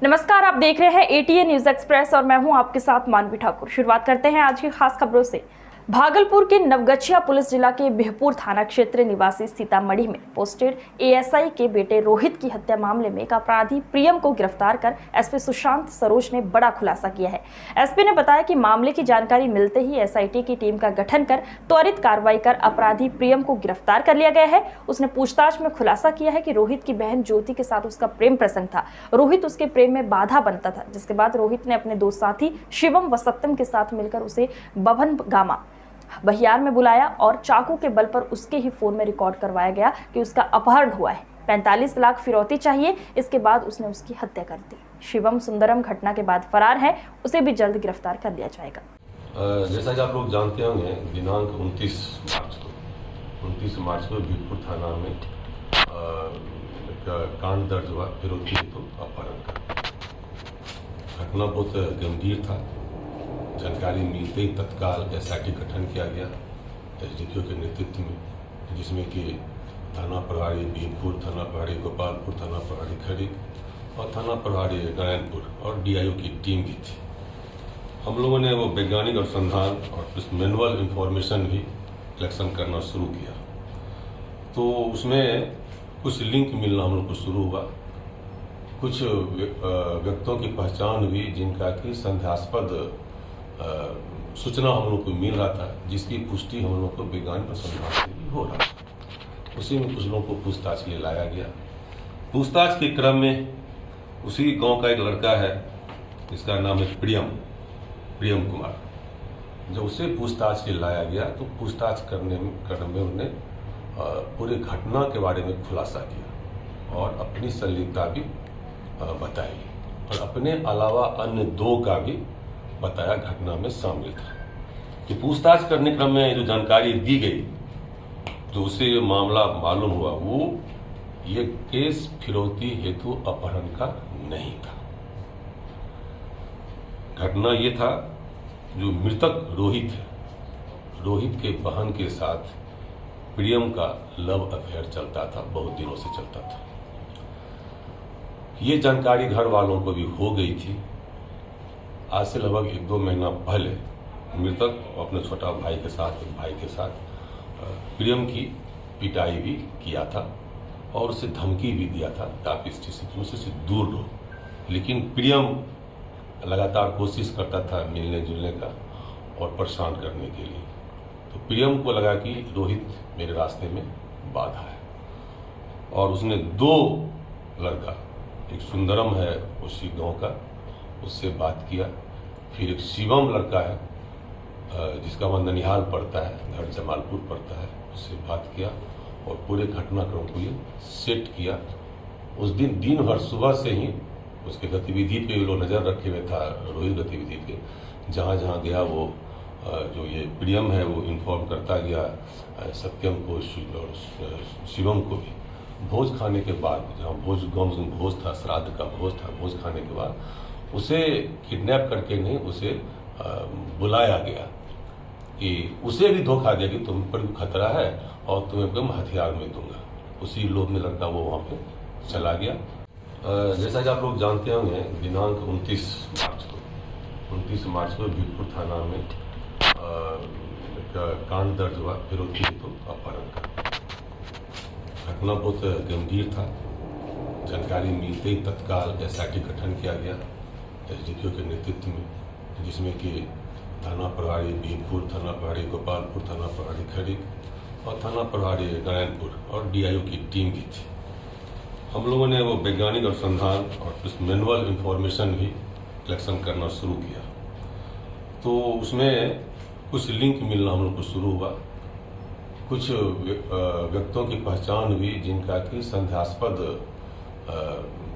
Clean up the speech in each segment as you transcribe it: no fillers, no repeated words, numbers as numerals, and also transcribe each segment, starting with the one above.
नमस्कार, आप देख रहे हैं एटीएन न्यूज एक्सप्रेस और मैं हूं आपके साथ मानवी ठाकुर। शुरुआत करते हैं आज की खास खबरों से। भागलपुर के नवगछिया पुलिस जिला के बिहपुर थाना क्षेत्र निवासी सीतामढ़ी में पोस्टेड एएसआई के बेटे रोहित की हत्या मामले में एक अपराधी प्रियम को गिरफ्तार कर एसपी सुशांत सरोज ने बड़ा खुलासा किया है। एसपी ने बताया कि मामले की जानकारी मिलते ही एसआईटी की टीम का गठन कर त्वरित कार्रवाई कर अपराधी प्रियम को गिरफ्तार कर लिया गया है। उसने पूछताछ में खुलासा किया है कि रोहित की बहन ज्योति के साथ उसका प्रेम प्रसंग था। रोहित उसके प्रेम में बाधा बनता था, जिसके बाद रोहित ने अपने दो साथी शिवम व सत्यम के साथ मिलकर उसे बभन गामा बहियार में बुलाया और चाकू के बल पर उसके ही फोन में रिकॉर्ड करवाया गया कि उसका अपहरण हुआ है, 45 लाख फिरौती चाहिए। इसके बाद उसने उसकी हत्या कर दी। शिवम सुंदरम घटना के बाद फरार है, उसे भी जल्द गिरफ्तार कर लिया जाएगा। जैसा कि आप लोग जानते होंगे, दिनांक 29 मार्च को बिहपुर थाना में एक कांड दर्ज हुआ फिरौती हेतु अपहरण का। घटना बहुत गंभीर था। जानकारी मिलते ही तत्काल एसआईटी गठन किया गया एसडीपीओ के नेतृत्व में, जिसमें कि थाना प्रभारी बिहपुर, थाना प्रभारी गोपालपुर, थाना प्रभारी खरीक और थाना प्रभारी नारायणपुर और डीआईओ की टीम भी थी। हम लोगों ने वो वैज्ञानिक अनुसंधान और कुछ मैनुअल इंफॉर्मेशन भी कलेक्शन करना शुरू किया, तो उसमें कुछ लिंक मिलना हम लोग को शुरू हुआ। कुछ व्यक्तियों की पहचान हुई जिनका कि संदेहास्पद सूचना हम लोग को मिल रहा था, जिसकी पुष्टि हम लोग को वैज्ञानिक अनुसंधान से भी हो रहा था। उसी में कुछ लोगों को पूछताछ के लिए लाया गया। पूछताछ के क्रम में उसी गांव का एक लड़का है, जिसका नाम है प्रियम कुमार। जब उसे पूछताछ के लिए लाया गया तो पूछताछ करने में उन्होंने पूरे घटना के बारे में खुलासा किया और अपनी संलिप्तता भी बताई और अपने अलावा अन्य दो का भी बताया घटना में शामिल था। कि पूछताछ करने क्रम में जो जानकारी दी गई, जो उसे मामला मालूम हुआ, वो ये केस फिरौती हेतु अपहरण का नहीं था। घटना ये था, जो मृतक रोहित है, रोहित के बहन के साथ प्रियम का लव अफेयर चलता था, बहुत दिनों से चलता था। ये जानकारी घर वालों को भी हो गई थी। आज से लगभग 1-2 महीना पहले मृतक अपने छोटा भाई के साथ प्रियम की पिटाई भी किया था और उसे धमकी भी दिया था कि आप इस चीज से दूर रहो। लेकिन प्रियम लगातार कोशिश करता था मिलने जुलने का और परेशान करने के लिए। तो प्रियम को लगा कि रोहित मेरे रास्ते में बाधा है और उसने 2 लड़का, एक सुंदरम है उसी गांव का, उससे बात किया। फिर एक शिवम लड़का है जिसका वह ननिहाल पड़ता है, घर जमालपुर पड़ता है, उससे बात किया और पूरे घटनाक्रम को ये सेट किया। उस दिन भर सुबह से ही उसके गतिविधि पे लोग नज़र रखे हुए था, रोहित गतिविधि पे। जहाँ जहाँ गया वो जो ये प्रियम है वो इन्फॉर्म करता गया सत्यम को और शिवम को भी। भोज खाने के बाद, जहाँ गाँव में भोज था, श्राद्ध का भोज था, भोज खाने के बाद उसे किडनैप करके नहीं, उसे बुलाया गया कि उसे भी धोखा दिया कि तुम पर भी खतरा है और तुम्हें मैं हथियार में दूंगा। उसी लोभ में लड़का वो वहाँ पे चला गया। जैसा कि आप लोग जानते होंगे, दिनांक 29 मार्च को बिहपुर थाना में एक कांड दर्ज हुआ फिरौती हेतु अपहरण का। घटना बहुत गंभीर था। जानकारी मिलते ही तत्काल एसआईटी गठन किया गया एसडीपीओ के नेतृत्व में, जिसमें कि थाना प्रभारी बिहपुर, थाना प्रभारी गोपालपुर, थाना प्रभारी खरीक और थाना प्रभारी नारायणपुर और डीआईओ की टीम भी थी। हम लोगों ने वो वैज्ञानिक अनुसंधान और कुछ मैनुअल इंफॉर्मेशन भी कलेक्शन करना शुरू किया, तो उसमें कुछ लिंक मिलना हम लोग को शुरू हुआ। कुछ व्यक्तियों की पहचान हुई जिनका कि संदेहास्पद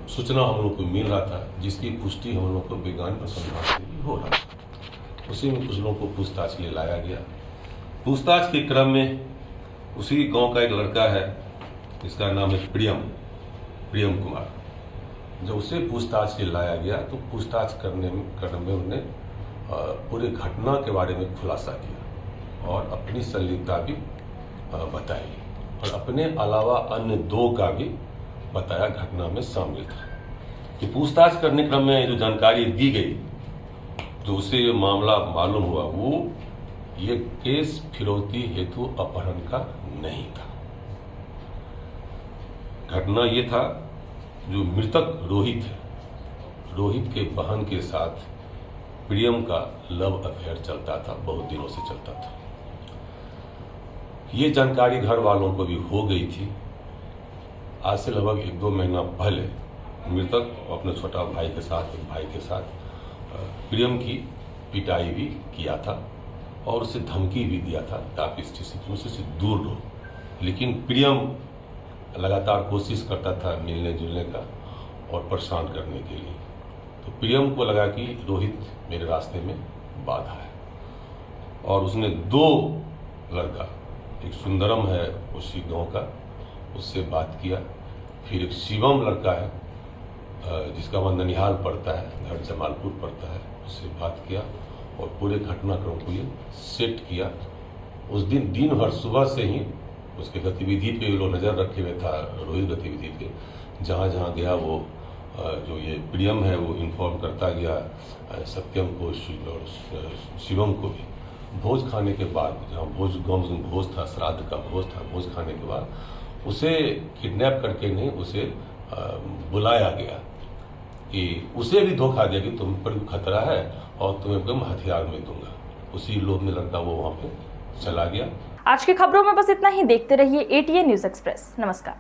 सूचना हम लोग को मिल रहा था, जिसकी पुष्टि हम लोग को वैज्ञानिक अनुसंधान से भी हो रहा था। उसी में कुछ लोगों को पूछताछ के लिए लाया गया। पूछताछ के क्रम में उसी गांव का एक लड़का है, जिसका नाम है प्रियम कुमार। जब उसे पूछताछ के लिए लाया गया तो पूछताछ करने में उन्होंने पूरे घटना के बारे में खुलासा किया और अपनी संलिप्तता भी बताई और अपने अलावा अन्य दो का भी बताया घटना में शामिल था। कि पूछताछ करने क्रम में जो जानकारी दी गई, जो उससे ये मामला मालूम हुआ, वो ये केस फिरौती हेतु अपहरण का नहीं था। घटना ये था, जो मृतक रोहित है, रोहित के बहन के साथ प्रियम का लव अफेयर चलता था, बहुत दिनों से चलता था। ये जानकारी घर वालों को भी हो गई थी। आज से लगभग 1-2 महीना पहले मृतक अपने छोटा भाई के साथ, एक भाई के साथ प्रियम की पिटाई भी किया था और उसे धमकी भी दिया था कि आप इस चीज से दूर रहो। लेकिन प्रियम लगातार कोशिश करता था मिलने जुलने का और परेशान करने के लिए। तो प्रियम को लगा कि रोहित मेरे रास्ते में बाधा है और उसने 2 लड़का, एक सुंदरम है उसी गांव का, उससे बात किया। फिर एक शिवम लड़का है जिसका वह ननिहाल पड़ता है, घर जमालपुर पड़ता है, उससे बात किया और पूरे घटनाक्रम को ये सेट किया। उस दिन भर सुबह से ही उसके गतिविधि पे लोग नज़र रखे हुए था, रोहित गतिविधि पे। जहाँ जहाँ गया वो जो ये प्रियम है वो इन्फॉर्म करता गया सत्यम को और शिवम को भी। भोज खाने के बाद, जहाँ गाँव में भोज था, श्राद्ध का भोज था, भोज खाने के बाद उसे किडनैप करके नहीं, उसे बुलाया गया कि उसे भी धोखा दिया कि तुम पर खतरा है और तुम्हें मैं हथियार में दूंगा। उसी लोभ में लड़का वो वहाँ पे चला गया। आज की खबरों में बस इतना ही। देखते रहिए ATN न्यूज़ एक्सप्रेस। नमस्कार।